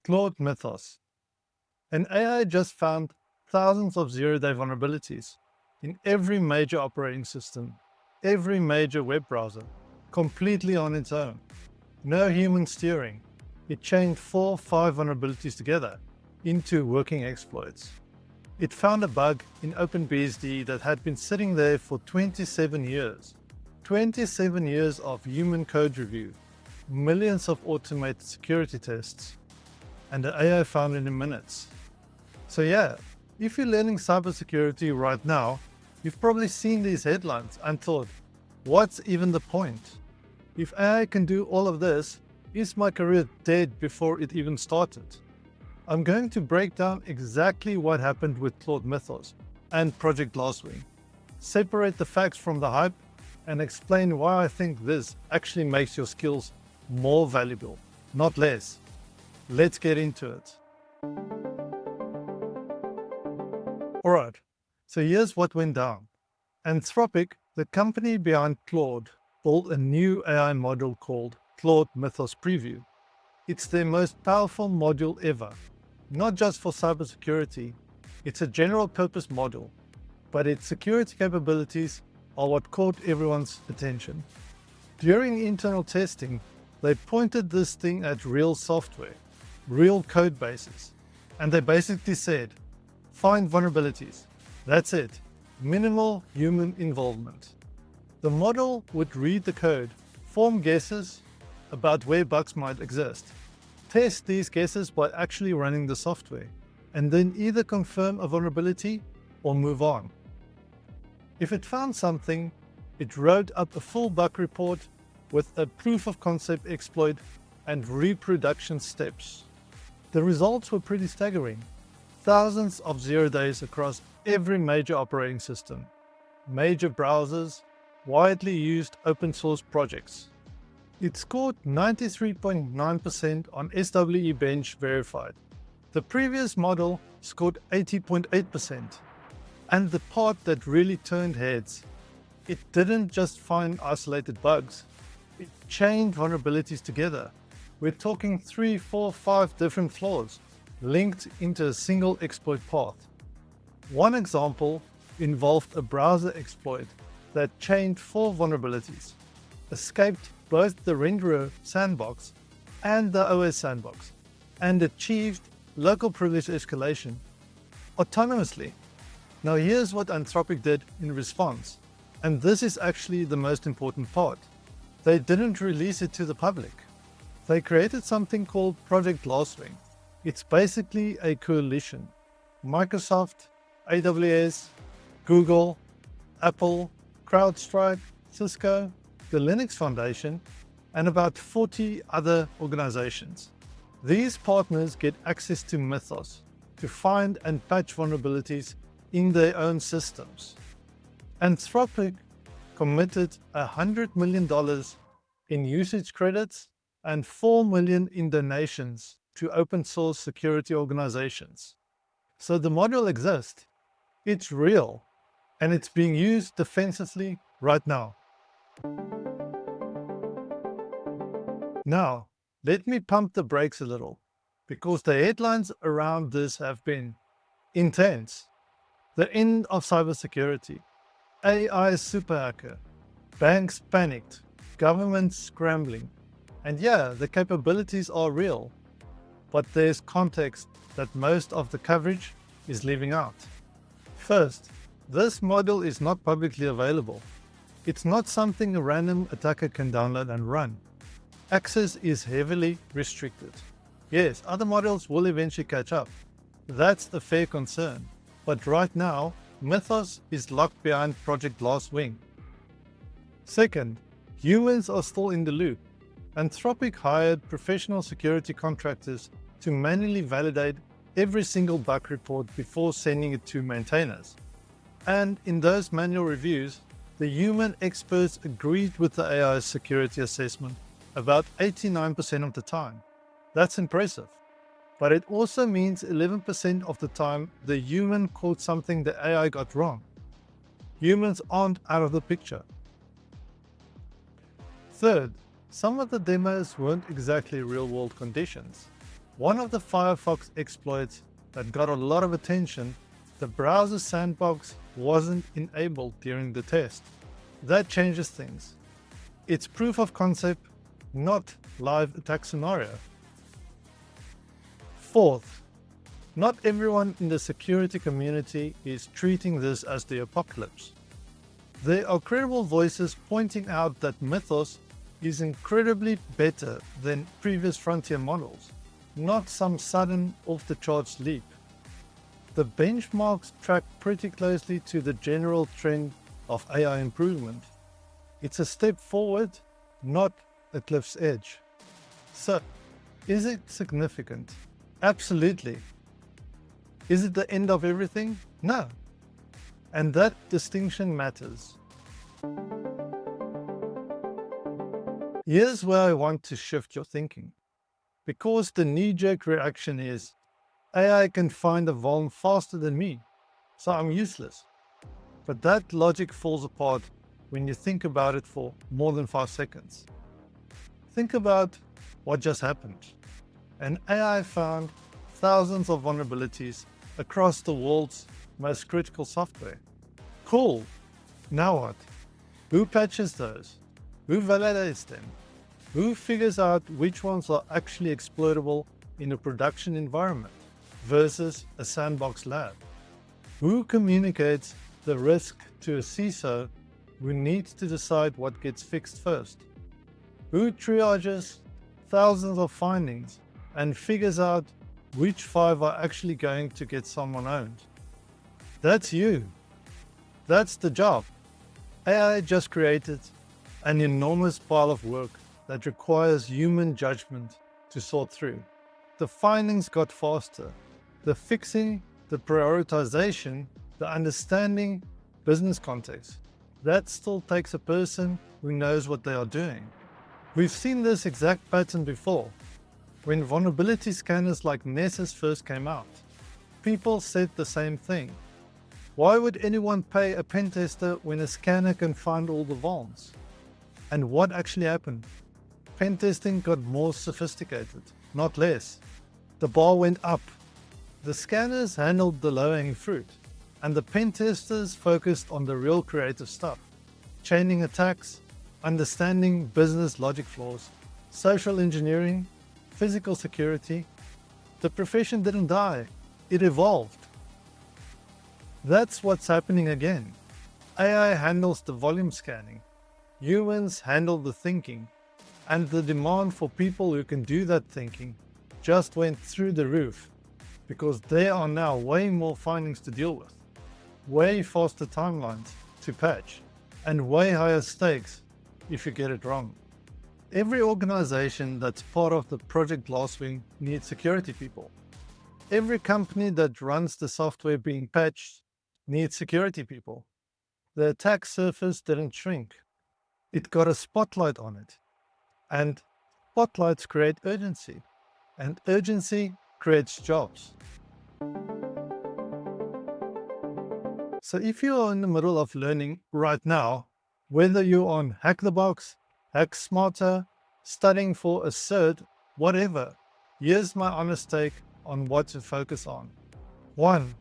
Claude Mythos. An AI just found thousands of zero-day vulnerabilities in every major operating system, every major web browser, completely on its own. No human steering. It chained 4 or 5 vulnerabilities together into working exploits. It found a bug in OpenBSD that had been sitting there for 27 years. 27 years of human code review, millions of automated security tests, and the AI found it in minutes. So yeah, if you're learning cybersecurity right now, you've probably seen these headlines and thought, what's even the point? If AI can do all of this, is my career dead before it even started? I'm going to break down exactly what happened with Claude Mythos and Project Glasswing, separate the facts from the hype, and explain why I think this actually makes your skills more valuable, not less. Let's get into it. Alright, so here's what went down. Anthropic, the company behind Claude, built a new AI model called Claude Mythos Preview. It's their most powerful module ever, not just for cybersecurity. It's a general purpose model, but its security capabilities are what caught everyone's attention. During internal testing, they pointed this thing at real software, real code bases, and they basically said, find vulnerabilities. That's it. Minimal human involvement. The model would read the code, form guesses about where bugs might exist, test these guesses by actually running the software, and then either confirm a vulnerability or move on. If it found something, it wrote up a full bug report with a proof of concept exploit and reproduction steps. The results were pretty staggering. Thousands of 0 days across every major operating system, major browsers, widely used open source projects. It scored 93.9% on SWE Bench verified. The previous model scored 80.8%. And the part that really turned heads, it didn't just find isolated bugs, it chained vulnerabilities together. We're talking 3, 4, 5 different flaws linked into a single exploit path. One example involved a browser exploit that chained 4 vulnerabilities, escaped both the renderer sandbox and the OS sandbox, and achieved local privilege escalation autonomously. Now here's what Anthropic did in response, and this is actually the most important part. They didn't release it to the public. They created something called Project Glasswing. It's basically a coalition. Microsoft, AWS, Google, Apple, CrowdStrike, Cisco, the Linux Foundation, and about 40 other organizations. These partners get access to Mythos to find and patch vulnerabilities in their own systems. Anthropic committed $100 million in usage credits and $4 million in donations to open source security organizations. So the model exists, it's real, and it's being used defensively right now. Now, let me pump the brakes a little, because the headlines around this have been intense. The end of cybersecurity, AI super hacker, banks panicked, governments scrambling. And yeah, the capabilities are real, but there's context that most of the coverage is leaving out. First, this model is not publicly available. It's not something a random attacker can download and run. Access is heavily restricted. Yes, other models will eventually catch up. That's the fair concern. But right now, Mythos is locked behind Project Glasswing. Second, humans are still in the loop. Anthropic hired professional security contractors to manually validate every single bug report before sending it to maintainers. And in those manual reviews, the human experts agreed with the AI's security assessment about 89% of the time. That's impressive. But it also means 11% of the time the human caught something the AI got wrong. Humans aren't out of the picture. Third, some of the demos weren't exactly real-world conditions. One of the Firefox exploits that got a lot of attention, the browser sandbox wasn't enabled during the test. That changes things. It's proof of concept, not live attack scenario. Fourth, not everyone in the security community is treating this as the apocalypse. There are credible voices pointing out that Mythos is incredibly better than previous frontier models, not some sudden off-the-charts leap. The benchmarks track pretty closely to the general trend of AI improvement. It's a step forward, not a cliff's edge. So, is it significant? Absolutely. Is it the end of everything? No. And that distinction matters. Here's where I want to shift your thinking. Because the knee-jerk reaction is, AI can find a vuln faster than me, so I'm useless. But that logic falls apart when you think about it for more than 5 seconds. Think about what just happened. An AI found thousands of vulnerabilities across the world's most critical software. Cool. Now what? Who patches those? Who validates them? Who figures out which ones are actually exploitable in a production environment versus a sandbox lab? Who communicates the risk to a CISO who needs to decide what gets fixed first? Who triages thousands of findings and figures out which 5 are actually going to get someone owned? That's you. That's the job. AI just created an enormous pile of work that requires human judgment to sort through. The findings got faster. The fixing, the prioritization, the understanding business context. That still takes a person who knows what they are doing. We've seen this exact pattern before. When vulnerability scanners like Nessus first came out, people said the same thing. Why would anyone pay a pen tester when a scanner can find all the vulns? And what actually happened? Pen testing got more sophisticated, not less. The bar went up. The scanners handled the low-hanging fruit, and the pen testers focused on the real creative stuff. Chaining attacks, understanding business logic flaws, social engineering, physical security. The profession didn't die, it evolved. That's what's happening again. AI handles the volume scanning. Humans handle the thinking. And the demand for people who can do that thinking just went through the roof, because there are now way more findings to deal with, way faster timelines to patch, and way higher stakes if you get it wrong. Every organization that's part of the Project Glasswing needs security people. Every company that runs the software being patched needs security people. The attack surface didn't shrink. It got a spotlight on it. And spotlights create urgency. And urgency creates jobs. So if you are in the middle of learning right now, whether you're on Hack the Box, Hack Smarter, studying for a cert, whatever, here's my honest take on what to focus on. 1.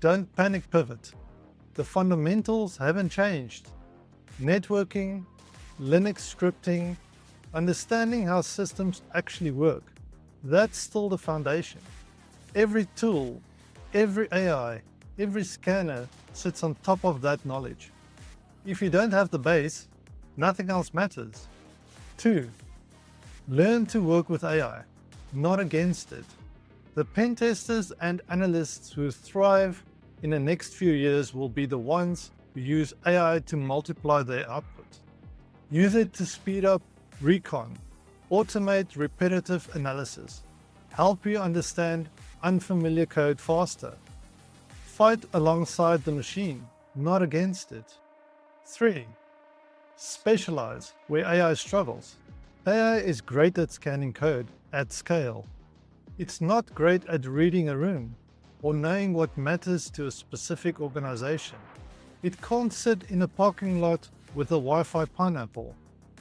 Don't panic pivot. The fundamentals haven't changed. Networking, Linux scripting, understanding how systems actually work. That's still the foundation. Every tool, every AI, every scanner sits on top of that knowledge. If you don't have the base, nothing else matters. 2. Learn to work with AI, not against it. The pen testers and analysts who thrive in the next few years will be the ones who use AI to multiply their output. Use it to speed up recon, automate repetitive analysis, help you understand unfamiliar code faster. Fight alongside the machine, not against it. 3. Specialize where AI struggles. AI is great at scanning code at scale. It's not great at reading a room or knowing what matters to a specific organization. It can't sit in a parking lot with a Wi-Fi pineapple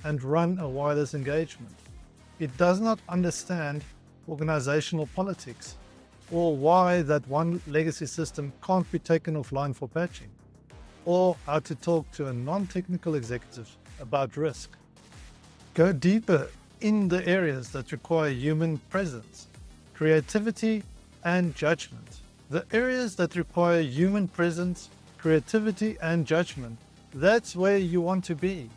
and run a wireless engagement. It does not understand organizational politics, or why that one legacy system can't be taken offline for patching, or how to talk to a non-technical executive about risk. Go deeper in the areas that require human presence, creativity, and judgment. The areas that require human presence, creativity, and judgment, that's where you want to be.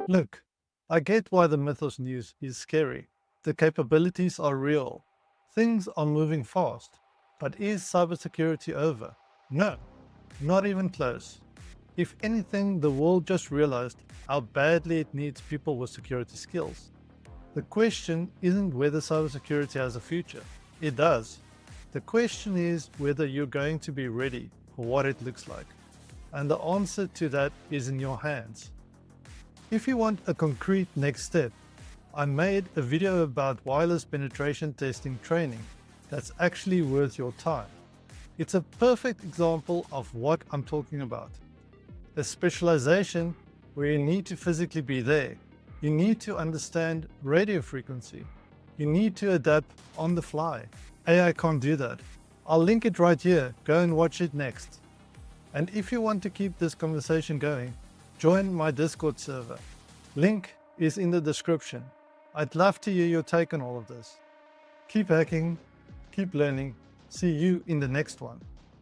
Look, I get why the Mythos news is scary. The capabilities are real. Things are moving fast. But is cybersecurity over? No, not even close. If anything, the world just realized how badly it needs people with security skills. The question isn't whether cybersecurity has a future. It does. The question is whether you're going to be ready for what it looks like. And the answer to that is in your hands. If you want a concrete next step, I made a video about wireless penetration testing training that's actually worth your time. It's a perfect example of what I'm talking about. A specialization where you need to physically be there. You need to understand radio frequency. You need to adapt on the fly. AI can't do that. I'll link it right here. Go and watch it next. And if you want to keep this conversation going, join my Discord server. Link is in the description. I'd love to hear your take on all of this. Keep hacking, keep learning. See you in the next one.